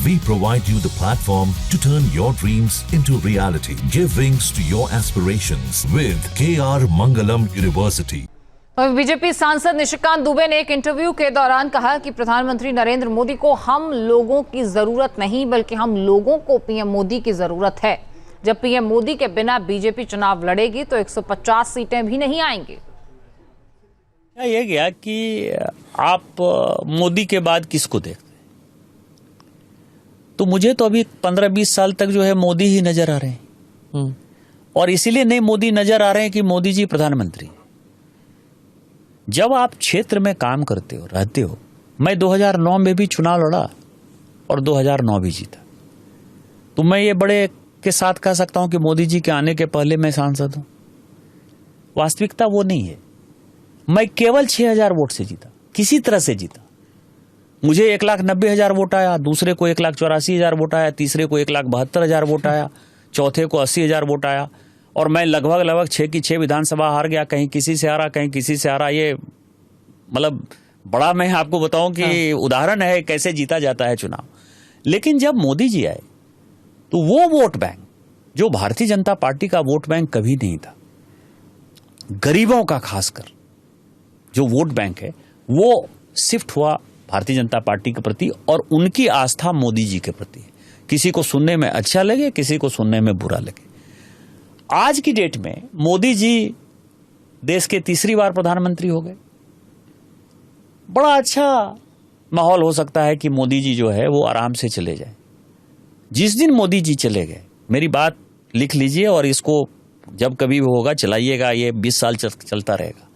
We provide you the platform to turn your dreams into reality. Give wings to your aspirations with KR Mangalam University. BJP सांसद निशिकांत दुबे ने एक interview के दौरान कहा कि प्रधानमंत्री नरेंद्र मोदी को हम लोगों की जरूरत नहीं बल्कि हम लोगों को पीएम मोदी की जरूरत है। जब पीएम मोदी के बिना बीजेपी चुनाव लड़ेगी तो 150 सीटें भी नहीं आएंगी। ये गया कि आप मोदी के बाद किसको देखते हैं, तो मुझे तो अभी 15-20 साल तक जो है मोदी ही नजर आ रहे हैं। और इसीलिए नहीं मोदी नजर आ रहे हैं कि मोदी जी प्रधानमंत्री। जब आप क्षेत्र में काम करते हो, रहते हो, मैं 2009 में भी चुनाव लड़ा और 2009 भी जीता, तो मैं ये बड़े के साथ कह सकता हूं कि मोदी जी के आने के पहले मैं सांसद हूं। वास्तविकता वो नहीं है। मैं केवल 6,000 वोट से जीता, किसी तरह से जीता। मुझे 1,90,000 वोट आया, दूसरे को 1,84,000 वोट आया, तीसरे को 1,72,000 वोट आया, चौथे को 80,000 वोट आया, और मैं लगभग 6 की 6 विधानसभा हार गया। कहीं किसी से हारा, कहीं किसी से हारा। ये मतलब बड़ा, मैं आपको बताऊं कि उदाहरण है कैसे जीता जाता है चुनाव। लेकिन जब मोदी जी आए तो वो वोट बैंक जो भारतीय जनता पार्टी का वोट बैंक कभी नहीं था, गरीबों का खासकर जो वोट बैंक है, वो शिफ्ट हुआ भारतीय जनता पार्टी के प्रति, और उनकी आस्था मोदी जी के प्रति। किसी को सुनने में अच्छा लगे, किसी को सुनने में बुरा लगे। आज की डेट में मोदी जी देश के तीसरी बार प्रधानमंत्री हो गए। बड़ा अच्छा माहौल हो सकता है कि मोदी जी जो है वो आराम से चले जाए। जिस दिन मोदी जी चले गए, मेरी बात लिख लीजिए और इसको जब कभी भी होगा चलाइएगा, ये 20 साल चलता रहेगा।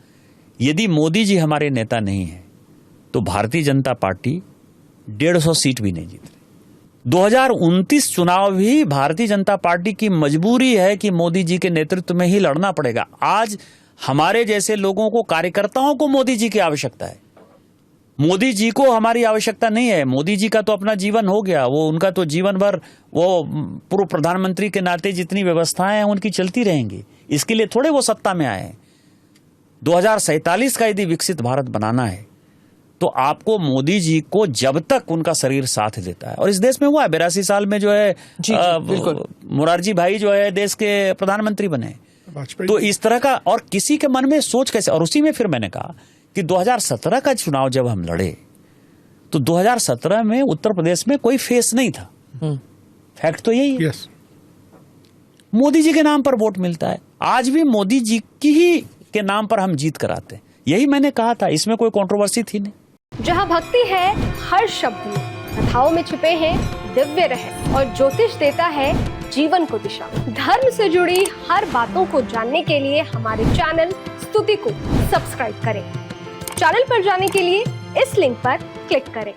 यदि मोदी जी हमारे नेता नहीं है तो भारतीय जनता पार्टी 150 सीट भी नहीं जीत रही। 2029 चुनाव भी भारतीय जनता पार्टी की मजबूरी है कि मोदी जी के नेतृत्व में ही लड़ना पड़ेगा। आज हमारे जैसे लोगों को, कार्यकर्ताओं को मोदी जी की आवश्यकता है। मोदी जी को हमारी आवश्यकता नहीं है। मोदी जी का तो अपना जीवन हो गया, वो उनका तो जीवन भर वो पूर्व प्रधानमंत्री के नाते जितनी व्यवस्थाएं हैं उनकी चलती रहेंगी। इसके लिए थोड़े वो सत्ता में आए हैं। 2047 का यदि विकसित भारत बनाना है तो आपको मोदी जी को जब तक उनका शरीर साथ देता है, और इस देश में हुआ है 82 साल में जो है मोरारजी भाई जो है देश के प्रधानमंत्री बने। तो इस तरह का, और किसी के मन में सोच कैसे। और उसी में फिर मैंने कहा कि 2017 का चुनाव जब हम लड़े तो 2017 में उत्तर प्रदेश में कोई फेस नहीं था। फैक्ट तो यही है। मोदी जी के नाम पर वोट मिलता है। आज भी मोदी जी की ही के नाम पर हम जीत कराते हैं। यही मैंने कहा था, इसमें कोई कंट्रोवर्सी थी नहीं। जहाँ भक्ति है हर शब्द में, कथाओं में छुपे हैं दिव्य रहस्य, और ज्योतिष देता है जीवन को दिशा। धर्म से जुड़ी हर बातों को जानने के लिए हमारे चैनल स्तुति को सब्सक्राइब करें। चैनल पर जाने के लिए इस लिंक पर क्लिक करें।